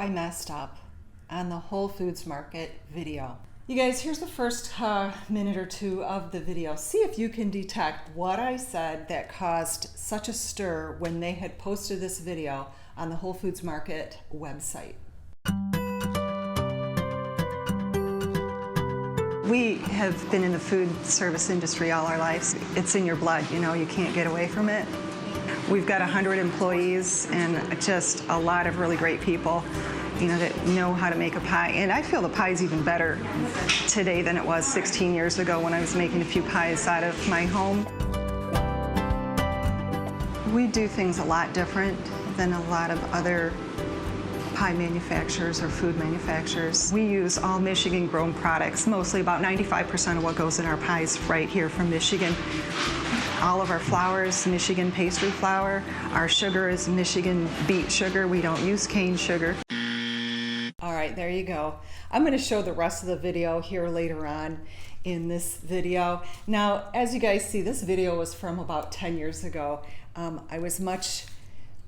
I messed up on the Whole Foods Market video. You guys, here's the first minute or two of the video. See if you can detect what I said that caused such a stir when they had posted this video on the Whole Foods Market website. We have been in the food service industry all our lives. It's in your blood, you know, you can't get away from it. We've got 100 employees and just a lot of really great people, you know, that know how to make a pie. And I feel the pie's even better today than it was 16 years ago when I was making a few pies out of my home. We do things a lot different than a lot of other pie manufacturers or food manufacturers. We use all Michigan grown products, mostly about 95% of what goes in our pies right here from Michigan. All of our flour is Michigan pastry flour. Our sugar is Michigan beet sugar. We don't use cane sugar. All right, there you go. I'm going to show the rest of the video here later on in this video. Now, as you guys see, this video was from about 10 years ago. I was much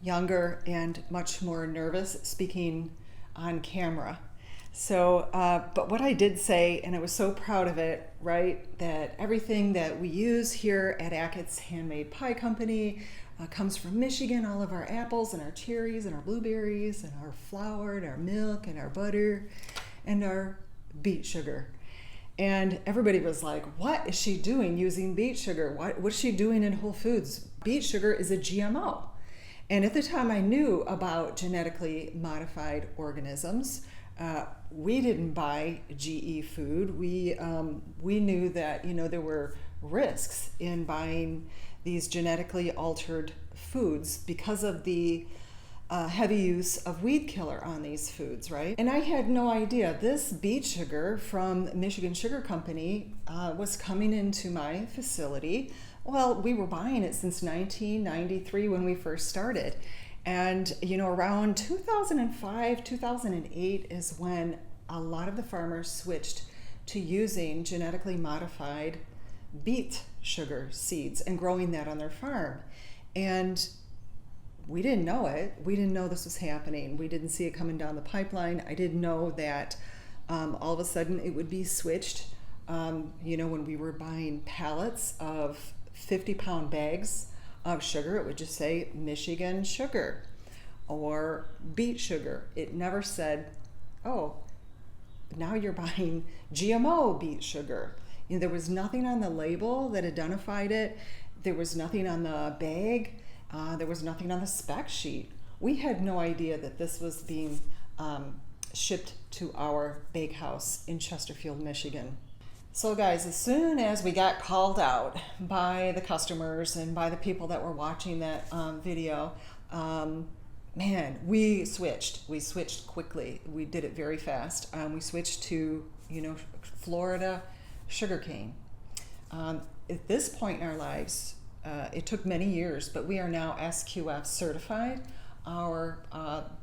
younger and much more nervous speaking on camera. So, but what I did say, and I was so proud of it, right, that everything that we use here at Achatz Handmade Pie Company comes from Michigan. All of our apples and our cherries and our blueberries and our flour and our milk and our butter and our beet sugar. And everybody was like, what is she doing using beet sugar? What's she doing in Whole Foods? Beet sugar is a GMO. And at the time I knew about genetically modified organisms. We didn't buy GE food. We knew that, you know, there were risks in buying these genetically altered foods because of the heavy use of weed killer on these foods, right? And I had no idea this beet sugar from Michigan Sugar Company was coming into my facility. Well, we were buying it since 1993 when we first started. And, you know, around 2005, 2008 is when a lot of the farmers switched to using genetically modified beet sugar seeds and growing that on their farm. And we didn't know it. We didn't know this was happening. We didn't see it coming down the pipeline. I didn't know that all of a sudden it would be switched. You know, when we were buying pallets of 50-pound bags of sugar, it would just say Michigan sugar or beet sugar. It never said, oh, now you're buying GMO beet sugar. You know, there was nothing on the label that identified it. There was nothing on the bag. There was nothing on the spec sheet. We had no idea that this was being shipped to our bakehouse in Chesterfield, Michigan. So guys, as soon as we got called out by the customers and by the people that were watching that video, man, we switched. We switched quickly. We did it very fast. We switched to, you know, Florida sugarcane. At this point in our lives, it took many years, but we are now SQF certified. Our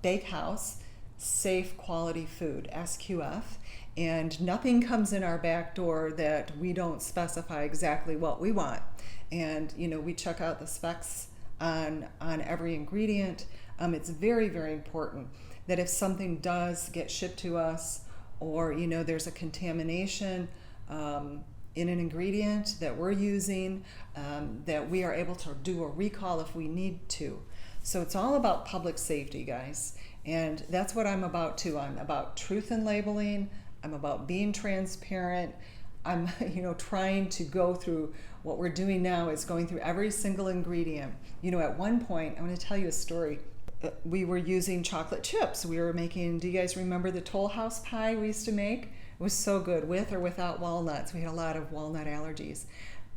bakehouse, safe quality food, SQF. And nothing comes in our back door that we don't specify exactly what we want. And, you know, we check out the specs on every ingredient. It's very, very important that if something does get shipped to us or, you know, there's a contamination in an ingredient that we're using, that we are able to do a recall if we need to. So it's all about public safety, guys. And that's what I'm about too. I'm about truth in labeling. I'm about being transparent. I'm, you know, trying to go through what we're doing now is going through every single ingredient. You know, at one point, I'm going to tell you a story. We were using chocolate chips. We were making, do you guys remember the Toll House pie we used to make? It was so good, with or without walnuts. We had a lot of walnut allergies.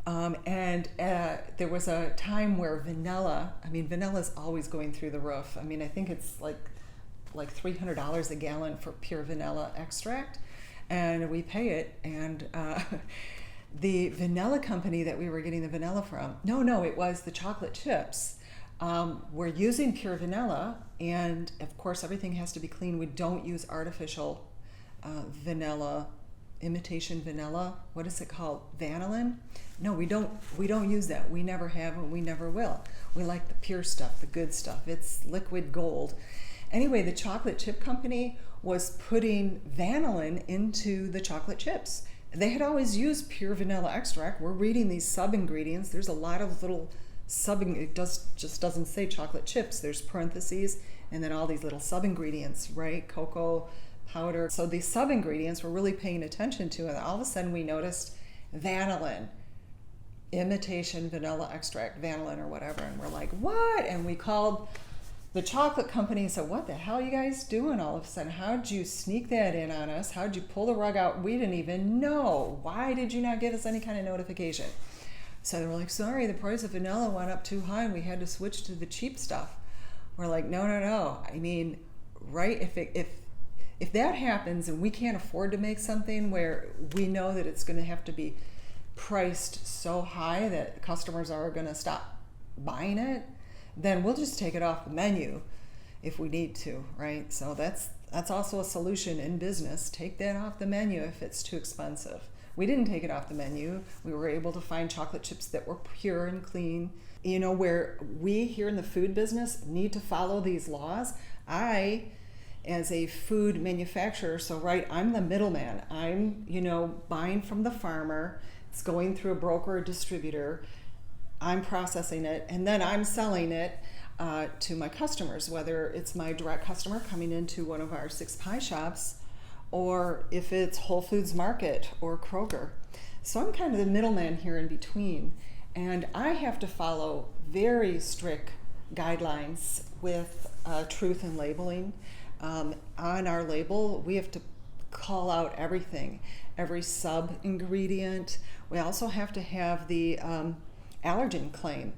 And there was a time where vanilla's always going through the roof. I mean, I think it's like $300 a gallon for pure vanilla extract. And we pay it, and the vanilla company that we were getting the vanilla from, no, it was the chocolate chips. We're using pure vanilla, and of course everything has to be clean. We don't use artificial vanilla, imitation vanilla. What is it called? Vanillin? No, we don't use that. We never have and we never will. We like the pure stuff, the good stuff. It's liquid gold. Anyway, the chocolate chip company was putting vanillin into the chocolate chips. They had always used pure vanilla extract. We're reading these sub-ingredients. There's a lot of little just doesn't say chocolate chips. There's parentheses and then all these little sub-ingredients, right? Cocoa powder. So these sub-ingredients we're really paying attention to, and all of a sudden we noticed vanillin, imitation vanilla extract, vanillin or whatever, and we're like, what? And we called the chocolate company and said, what the hell are you guys doing all of a sudden? How'd you sneak that in on us? How'd you pull the rug out? We didn't even know. Why did you not give us any kind of notification? So they were like, sorry, the price of vanilla went up too high and we had to switch to the cheap stuff. We're like, no. I mean, right, if that happens and we can't afford to make something where we know that it's going to have to be priced so high that customers are going to stop buying it, then we'll just take it off the menu if we need to, right? So that's also a solution in business. Take that off the menu if it's too expensive. We didn't take it off the menu. We were able to find chocolate chips that were pure and clean. You know, where we here in the food business need to follow these laws. I, as a food manufacturer, so right, I'm the middleman. I'm, buying from the farmer. It's going through a broker or distributor. I'm processing it, and then I'm selling it to my customers, whether it's my direct customer coming into one of our 6 pie shops, or if it's Whole Foods Market or Kroger. So I'm kind of the middleman here in between, and I have to follow very strict guidelines with truth in labeling. On our label, we have to call out everything, every sub-ingredient. We also have to have the allergen claim.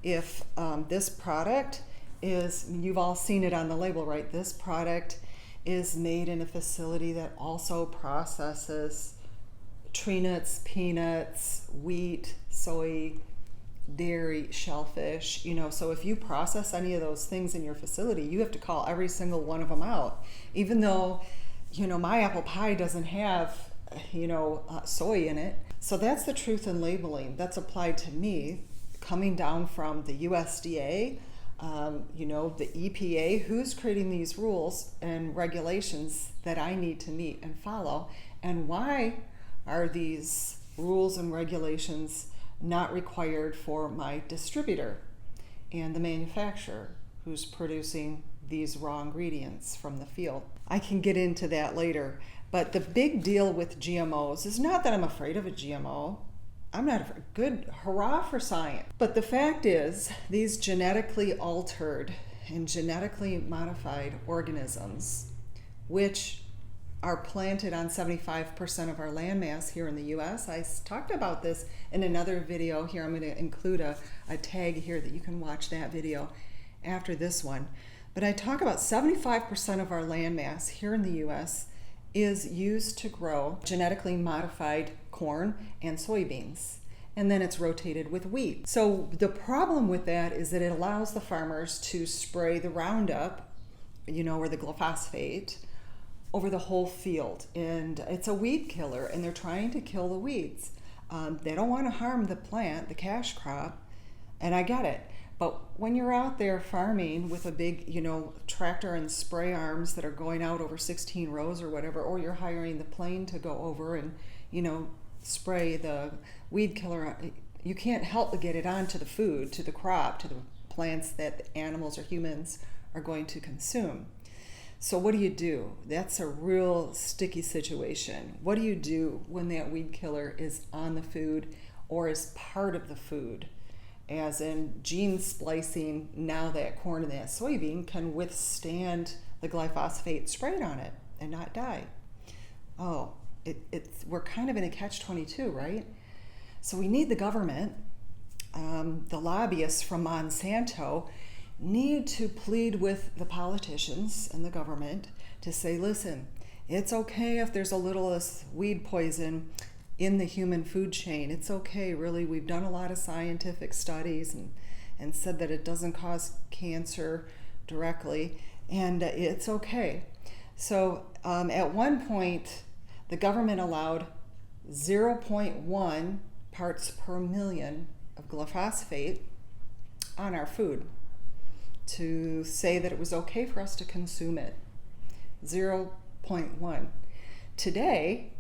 If this product is, you've all seen it on the label, right? This product is made in a facility that also processes tree nuts, peanuts, wheat, soy, dairy, shellfish, so if you process any of those things in your facility, you have to call every single one of them out. Even though, my apple pie doesn't have, soy in it. So that's the truth in labeling that's applied to me, coming down from the USDA, the EPA, who's creating these rules and regulations that I need to meet and follow, and why are these rules and regulations not required for my distributor and the manufacturer who's producing these raw ingredients from the field. I can get into that later, but the big deal with GMOs is not that I'm afraid of a GMO. I'm not afraid. Good, hurrah for science. But the fact is, these genetically altered and genetically modified organisms, which are planted on 75% of our landmass here in the US. I talked about this in another video here. I'm going to include a tag here that you can watch that video after this one. But I talk about 75% of our landmass here in the US is used to grow genetically modified corn and soybeans. And then it's rotated with wheat. So the problem with that is that it allows the farmers to spray the Roundup, or the glyphosate, over the whole field, and it's a weed killer, and they're trying to kill the weeds. They don't want to harm the plant, the cash crop, and I get it. But when you're out there farming with a big, tractor and spray arms that are going out over 16 rows or whatever, or you're hiring the plane to go over and, spray the weed killer, you can't help but get it onto the food, to the crop, to the plants that the animals or humans are going to consume. So what do? That's a real sticky situation. What do you do when that weed killer is on the food or is part of the food? As in gene splicing, now that corn and that soybean can withstand the glyphosate sprayed on it and not die. We're kind of in a catch-22, right? So we need the government, the lobbyists from Monsanto, need to plead with the politicians and the government to say, listen, it's okay if there's a little weed poison in the human food chain. It's okay, really. We've done a lot of scientific studies and said that it doesn't cause cancer directly, and it's okay. So at one point, the government allowed 0.1 parts per million of glyphosate on our food. to say that it was okay for us to consume it. 0.1. Today,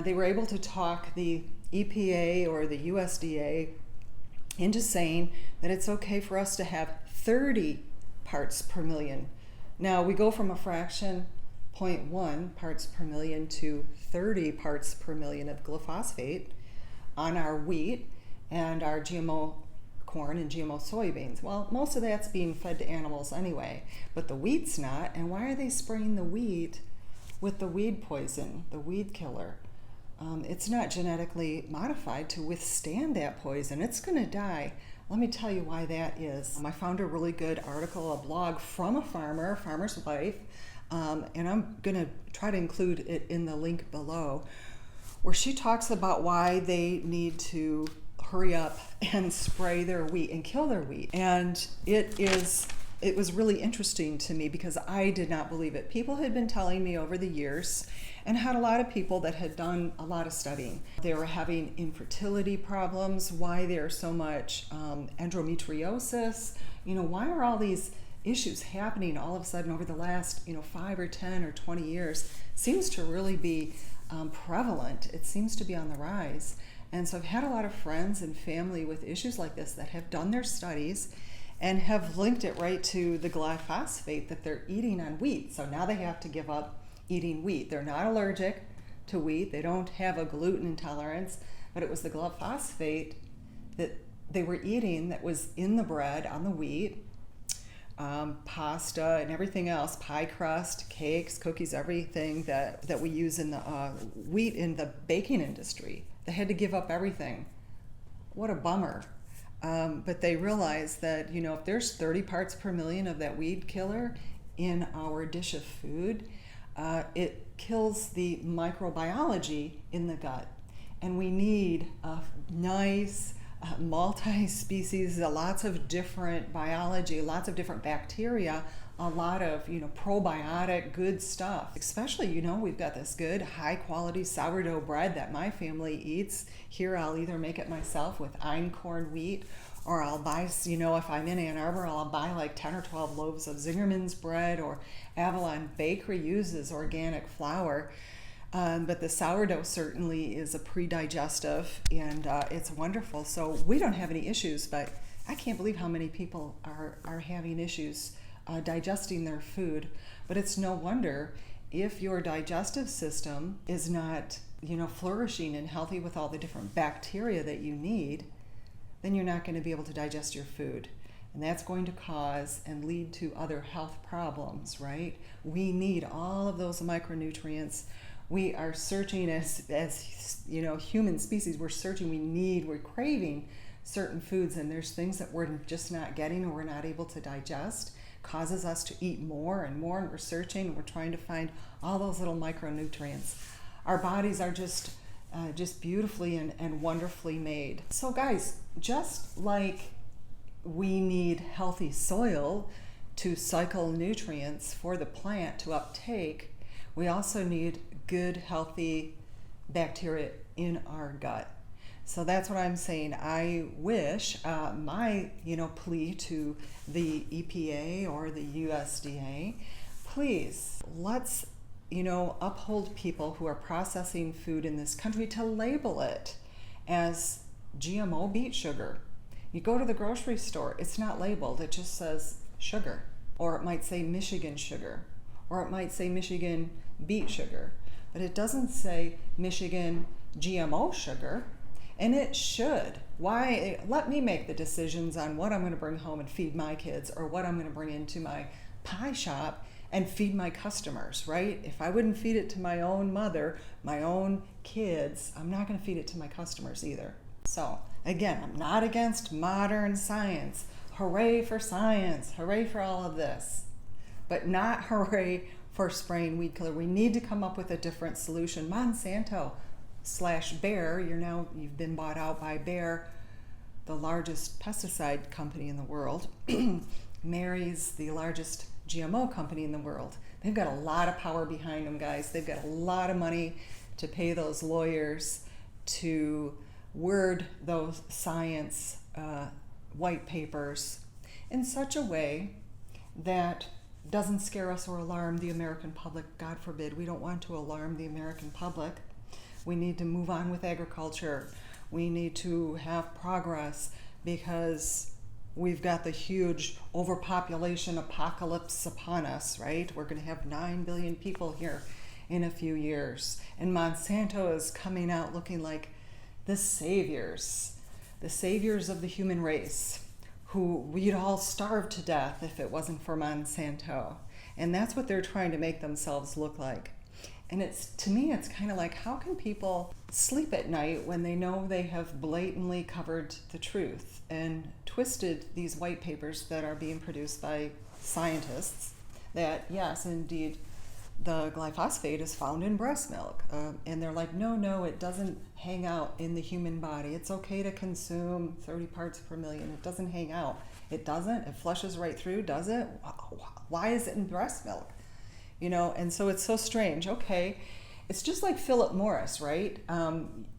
they were able to talk the EPA or the USDA into saying that it's okay for us to have 30 parts per million. Now we go from a fraction 0.1 parts per million to 30 parts per million of glyphosate on our wheat and our GMO corn and GMO soybeans. Well, most of that's being fed to animals anyway, but the wheat's not. And why are they spraying the wheat with the weed poison, the weed killer? It's not genetically modified to withstand that poison. It's going to die. Let me tell you why that is. I found a really good article, a blog from a farmer, a farmer's wife, and I'm going to try to include it in the link below, where she talks about why they need to hurry up and spray their wheat and kill their wheat. And it was really interesting to me because I did not believe it. People had been telling me over the years, and had a lot of people that had done a lot of studying. They were having infertility problems, why there's so much endometriosis, why are all these issues happening all of a sudden over the last 5 or 10 or 20 years? Seems to really be prevalent. It seems to be on the rise. And so I've had a lot of friends and family with issues like this that have done their studies and have linked it right to the glyphosate that they're eating on wheat. So now they have to give up eating wheat. They're not allergic to wheat. They don't have a gluten intolerance, but it was the glyphosate that they were eating that was in the bread, on the wheat, pasta and everything else, pie crust, cakes, cookies, everything that we use in the wheat in the baking industry. They had to give up everything. What a bummer. But they realized that, if there's 30 parts per million of that weed killer in our dish of food, it kills the microbiology in the gut. And we need a nice multi-species, lots of different biology, lots of different bacteria, a lot of probiotic good stuff. Especially we've got this good high quality sourdough bread that my family eats. Here I'll either make it myself with einkorn wheat, or I'll buy, if I'm in Ann Arbor, I'll buy like 10 or 12 loaves of Zingerman's bread, or Avalon Bakery uses organic flour. But the sourdough certainly is a pre-digestive, and it's wonderful. So we don't have any issues, but I can't believe how many people are having issues digesting their food. But it's no wonder if your digestive system is not, flourishing and healthy with all the different bacteria that you need, then you're not going to be able to digest your food. And that's going to cause and lead to other health problems, right? We need all of those micronutrients. We are searching as human species, we're craving certain foods, and there's things that we're just not getting or we're not able to digest. Causes us to eat more and more, and we're searching and we're trying to find all those little micronutrients. Our bodies are just beautifully and wonderfully made. So guys, just like we need healthy soil to cycle nutrients for the plant to uptake, we also need good, healthy bacteria in our gut. So that's what I'm saying. I wish my plea to the EPA or the USDA, please, let's uphold people who are processing food in this country to label it as GMO beet sugar. You go to the grocery store, it's not labeled, it just says sugar. Or it might say Michigan sugar, or it might say Michigan beet sugar, but it doesn't say Michigan GMO sugar. And it should. Why? Let me make the decisions on what I'm going to bring home and feed my kids, or what I'm going to bring into my pie shop and feed my customers, right? If I wouldn't feed it to my own mother, my own kids, I'm not going to feed it to my customers either. So again, I'm not against modern science. Hooray for science. Hooray for all of this. But not hooray for spraying weed killer. We need to come up with a different solution. Monsanto / Bayer, you've been bought out by Bayer, the largest pesticide company in the world, marries the largest GMO company in the world. They've got a lot of power behind them, guys. They've got a lot of money to pay those lawyers to word those science white papers in such a way that doesn't scare us or alarm the American public. God forbid, we don't want to alarm the American public. We need to move on with agriculture. We need to have progress because we've got the huge overpopulation apocalypse upon us, right? We're going to have 9 billion people here in a few years. And Monsanto is coming out looking like the saviors of the human race, who we'd all starve to death if it wasn't for Monsanto. And that's what they're trying to make themselves look like. And to me, it's kind of like, how can people sleep at night when they know they have blatantly covered the truth and twisted these white papers that are being produced by scientists that, yes, indeed, the glyphosate is found in breast milk. And they're like, no, it doesn't hang out in the human body. It's okay to consume 30 parts per million. It doesn't hang out. It doesn't? It flushes right through, does it? Why is it in breast milk? And so it's so strange. Okay, it's just like Philip Morris, right?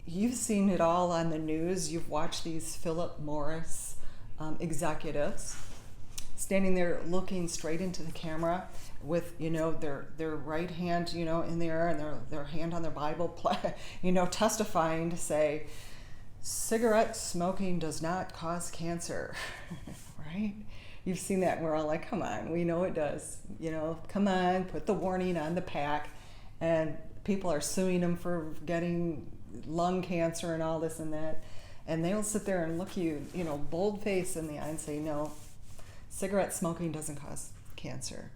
You've seen it all on the news. You've watched these Philip Morris executives standing there looking straight into the camera with, their right hand, in the air and their hand on their Bible, testifying to say, cigarette smoking does not cause cancer, right? You've seen that, and we're all like, come on, we know it does. Come on, put the warning on the pack. And people are suing them for getting lung cancer and all this and that. And they'll sit there and look you, bold face in the eye and say, no, cigarette smoking doesn't cause cancer.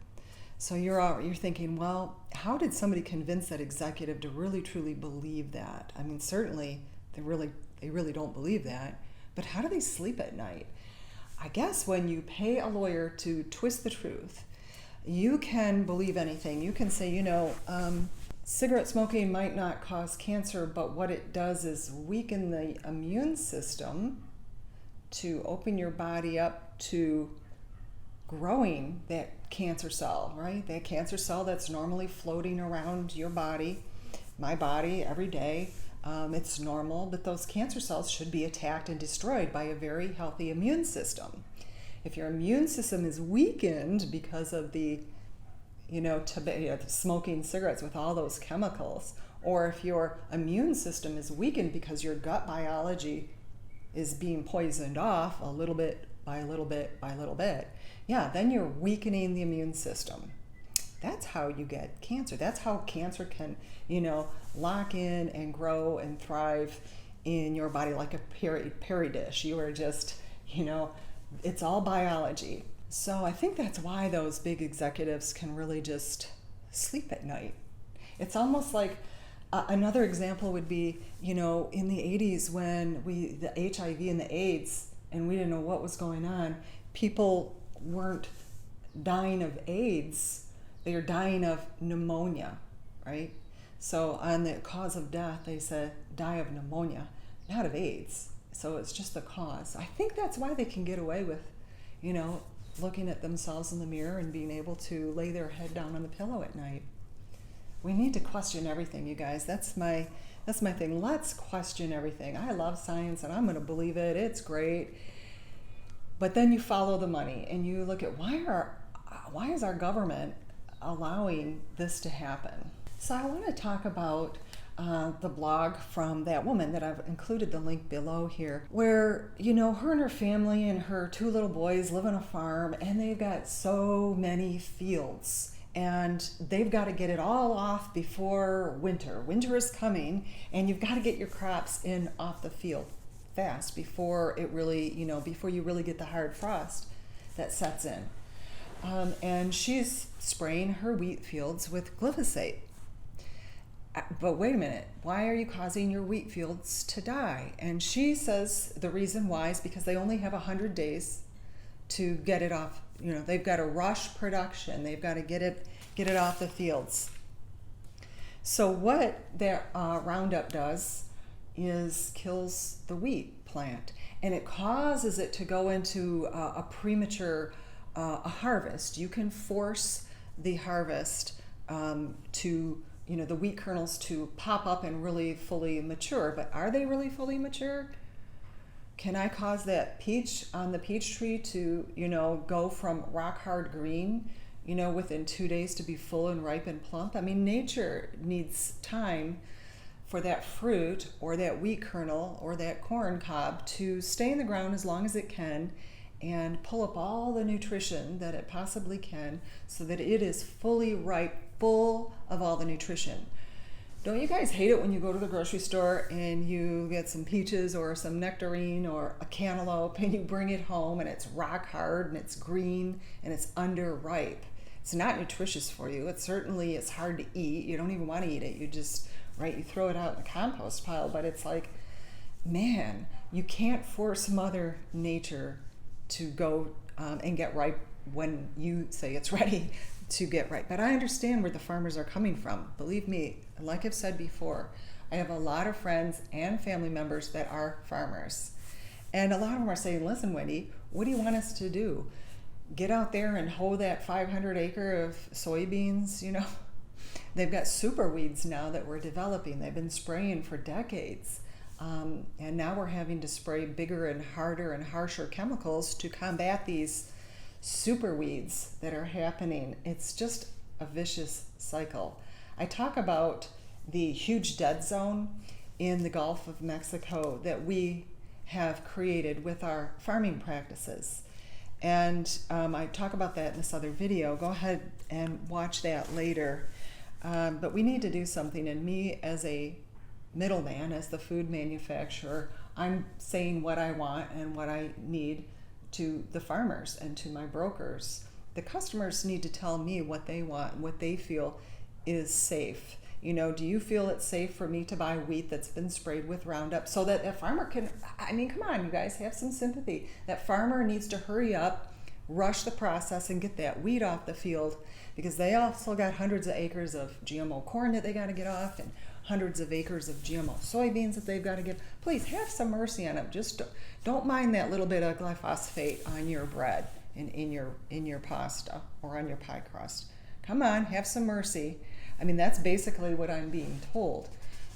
So you're thinking, well, how did somebody convince that executive to really truly believe that? I mean, certainly they really don't believe that. But how do they sleep at night? I guess when you pay a lawyer to twist the truth, you can believe anything. You can say, cigarette smoking might not cause cancer, but what it does is weaken the immune system to open your body up to growing that cancer cell, right? That cancer cell that's normally floating around your body, my body, every day. It's normal, but those cancer cells should be attacked and destroyed by a very healthy immune system. If your immune system is weakened because of the, smoking cigarettes with all those chemicals, or if your immune system is weakened because your gut biology is being poisoned off a little bit by a little bit by a little bit, then you're weakening the immune system. That's how you get cancer. That's how cancer can, lock in and grow and thrive in your body like a peri dish. You are just, it's all biology. So I think that's why those big executives can really just sleep at night. It's almost like another example would be, in the 80s when the HIV and the AIDS, and we didn't know what was going on, people weren't dying of AIDS, they were dying of pneumonia, right? So on the cause of death, they said, die of pneumonia, not of AIDS. So it's just the cause. I think that's why they can get away with, looking at themselves in the mirror and being able to lay their head down on the pillow at night. We need to question everything, you guys. That's my thing. Let's question everything. I love science and I'm going to believe it. It's great. But then you follow the money and you look at why is our government allowing this to happen? So I want to talk about the blog from that woman that I've included the link below here, where, her and her family and her 2 little boys live on a farm and they've got so many fields and they've got to get it all off before winter. Winter is coming and you've got to get your crops in off the field fast before it really, before you really get the hard frost that sets in. And she's spraying her wheat fields with glyphosate. But wait a minute, why are you causing your wheat fields to die? And she says the reason why is because they only have 100 days to get it off. They've got to rush production. They've got to get it off the fields. So what that Roundup does is kills the wheat plant, and it causes it to go into a premature harvest. You can force the harvest to, the wheat kernels to pop up and really fully mature. But are they really fully mature? Can I cause that peach on the peach tree to, go from rock hard green, within 2 days to be full and ripe and plump? I mean, nature needs time for that fruit or that wheat kernel or that corn cob to stay in the ground as long as it can and pull up all the nutrition that it possibly can so that it is fully ripe, full of all the nutrition. Don't you guys hate it when you go to the grocery store and you get some peaches or some nectarine or a cantaloupe and you bring it home and it's rock hard and it's green and it's underripe? It's not nutritious for you. It certainly is hard to eat. You don't even want to eat it. You just, you throw it out in the compost pile. But it's like, man, you can't force Mother Nature to go and get ripe when you say it's ready to get ripe. But I understand where the farmers are coming from. Believe me, like I've said before, I have a lot of friends and family members that are farmers. And a lot of them are saying, listen, Wendy, what do you want us to do? Get out there and hoe that 500 acre of soybeans, They've got super weeds now that we're developing. They've been spraying for decades. And now we're having to spray bigger and harder and harsher chemicals to combat these super weeds that are happening. It's just a vicious cycle. I talk about the huge dead zone in the Gulf of Mexico that we have created with our farming practices. And I talk about that in this other video. Go ahead and watch that later. But we need to do something. And me as a middleman, as the food manufacturer, I'm saying what I want and what I need to the farmers and to my brokers. The customers need to tell me what they want, what they feel is safe. Do you feel it's safe for me to buy wheat that's been sprayed with Roundup so that a farmer can, come on, you guys, have some sympathy. That farmer needs to hurry up, rush the process and get that wheat off the field, because they also got hundreds of acres of GMO corn that they got to get off and hundreds of acres of GMO soybeans that they've got to get. Please have some mercy on them. Just don't mind that little bit of glyphosate on your bread and in your pasta or on your pie crust. Come on, have some mercy. That's basically what I'm being told.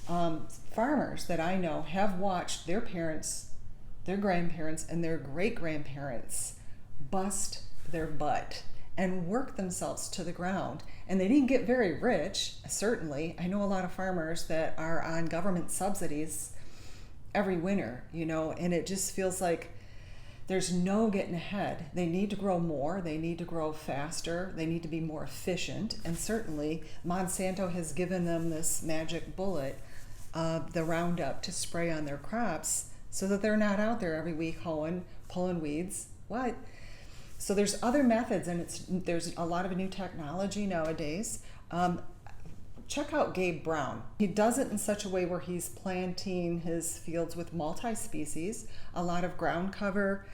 Farmers that I know have watched their parents, their grandparents, and their great-grandparents bust their butt and work themselves to the ground. And they didn't get very rich, certainly. I know a lot of farmers that are on government subsidies every winter, and it just feels like there's no getting ahead. They need to grow more, they need to grow faster, they need to be more efficient, and certainly Monsanto has given them this magic bullet of the Roundup to spray on their crops so that they're not out there every week pulling weeds. What? So there's other methods, and there's a lot of new technology nowadays. Check out Gabe Brown. He does it in such a way where he's planting his fields with multi-species, a lot of ground cover.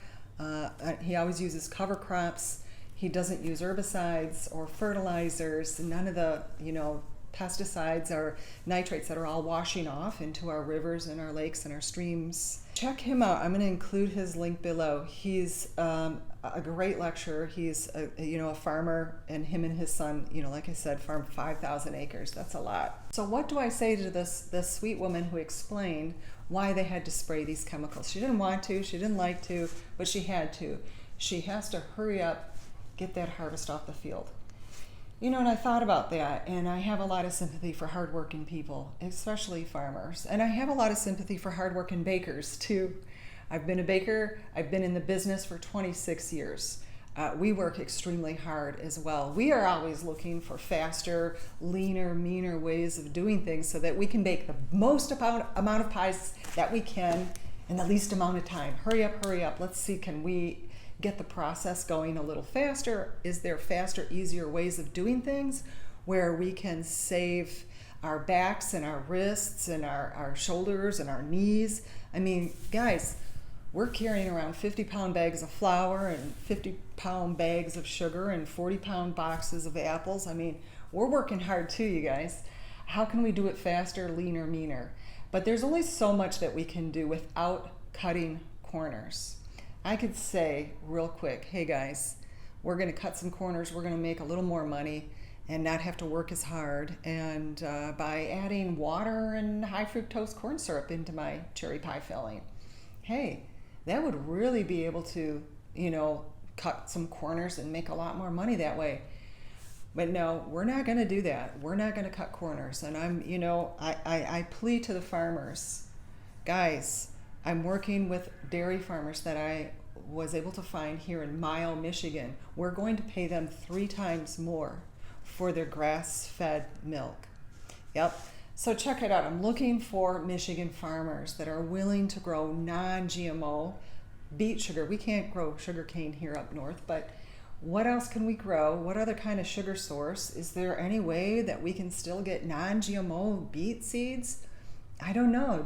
He always uses cover crops. He doesn't use herbicides or fertilizers, none of the pesticides or nitrates that are all washing off into our rivers and our lakes and our streams. Check him out. I'm going to include his link below. He's a great lecturer. He's a farmer, and him and his son, like I said, farm 5,000 acres. That's a lot. So what do I say to this sweet woman who explained why they had to spray these chemicals? She didn't want to, she didn't like to, but she had to. She has to hurry up, get that harvest off the field. And I thought about that, and I have a lot of sympathy for hardworking people, especially farmers. And I have a lot of sympathy for hardworking bakers, too. I've been a baker. I've been in the business for 26 years. We work extremely hard as well. We are always looking for faster, leaner, meaner ways of doing things so that we can bake the most amount of pies that we can in the least amount of time. Hurry up, hurry up. Let's see, can we get the process going a little faster? Is there faster, easier ways of doing things where we can save our backs and our wrists and our shoulders and our knees? Guys, we're carrying around 50-pound bags of flour and 50-pound bags of sugar and 40-pound boxes of apples. We're working hard too, you guys. How can we do it faster, leaner, meaner? But there's only so much that we can do without cutting corners. I could say real quick, hey guys, we're going to cut some corners, we're going to make a little more money and not have to work as hard, and by adding water and high fructose corn syrup into my cherry pie filling. Hey, that would really be able to, cut some corners and make a lot more money that way. But no, we're not going to do that. We're not going to cut corners. And I plead to the farmers, guys, I'm working with dairy farmers that I was able to find here in Mile, Michigan. We're going to pay them 3 times more for their grass-fed milk. Yep. So check it out. I'm looking for Michigan farmers that are willing to grow non-GMO beet sugar. We can't grow sugarcane here up north, but what else can we grow? What other kind of sugar source? Is there any way that we can still get non-GMO beet seeds? I don't know.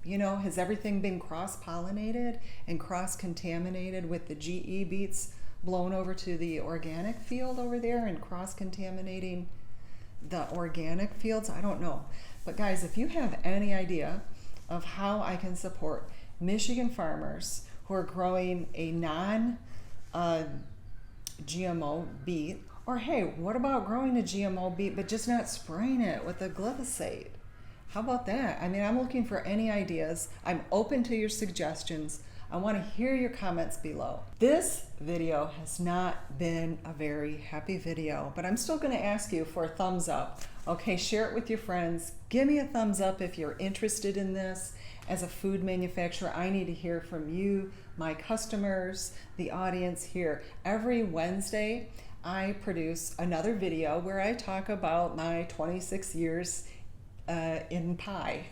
Has everything been cross-pollinated and cross-contaminated with the GE beets blown over to the organic field over there and cross-contaminating the organic fields? I don't know. But guys, if you have any idea of how I can support Michigan farmers who are growing a non-GMO beet, or hey, what about growing a GMO beet but just not spraying it with the glyphosate? How about that? I mean, I'm looking for any ideas. I'm open to your suggestions. I want to hear your comments below. This video has not been a very happy video, but I'm still going to ask you for a thumbs up. Okay, share it with your friends. Give me a thumbs up if you're interested in this. As a food manufacturer, I need to hear from you, my customers, the audience here. Every Wednesday, I produce another video where I talk about my 26 years in pie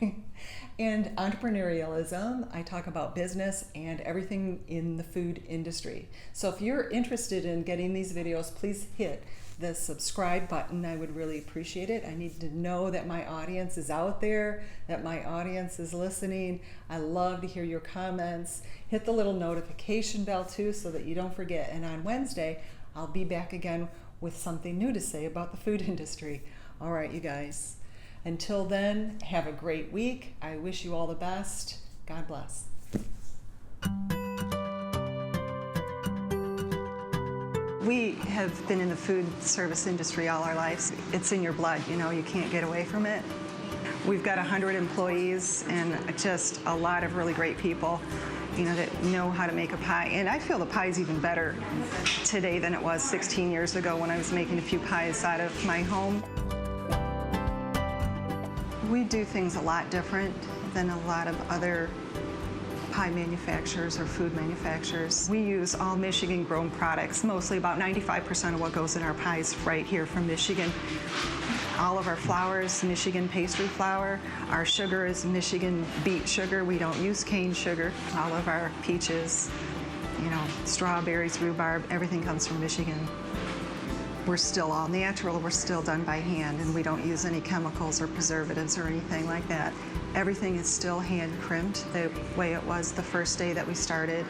and entrepreneurialism. I talk about business and everything in the food industry. So if you're interested in getting these videos, please hit the subscribe button. I would really appreciate it. I need to know that my audience is out there, that my audience is listening. I love to hear your comments. Hit the little notification bell too so that you don't forget. And on Wednesday, I'll be back again with something new to say about the food industry. All right, you guys. Until then, have a great week. I wish you all the best. God bless. We have been in the food service industry all our lives. It's in your blood, you can't get away from it. We've got 100 employees and just a lot of really great people, that know how to make a pie. And I feel the pie's even better today than it was 16 years ago when I was making a few pies out of my home. We do things a lot different than a lot of other pie manufacturers or food manufacturers. We use all Michigan grown products, mostly about 95% of what goes in our pies right here from Michigan. All of our flour is Michigan pastry flour. Our sugar is Michigan beet sugar. We don't use cane sugar. All of our peaches, strawberries, rhubarb, everything comes from Michigan. We're still all natural, we're still done by hand, and we don't use any chemicals or preservatives or anything like that. Everything is still hand crimped the way it was the first day that we started.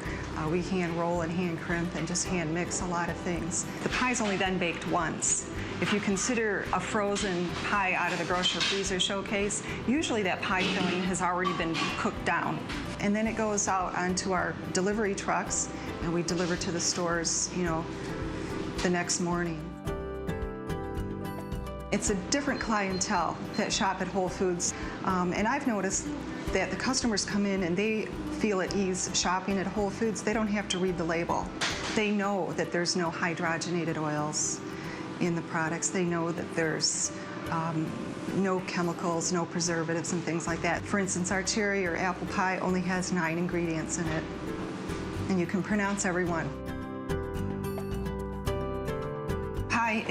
We hand roll and hand crimp and just hand mix a lot of things. The pie's only then baked once. If you consider a frozen pie out of the grocery freezer showcase, usually that pie filling has already been cooked down. And then it goes out onto our delivery trucks, and we deliver to the stores, the next morning. It's a different clientele that shop at Whole Foods, and I've noticed that the customers come in and they feel at ease shopping at Whole Foods. They don't have to read the label. They know that there's no hydrogenated oils in the products. They know that there's no chemicals, no preservatives and things like that. For instance, our cherry or apple pie only has 9 ingredients in it, and you can pronounce every one. Pie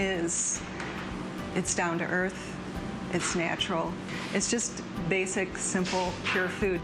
it's down to earth, it's natural. It's just basic, simple, pure food.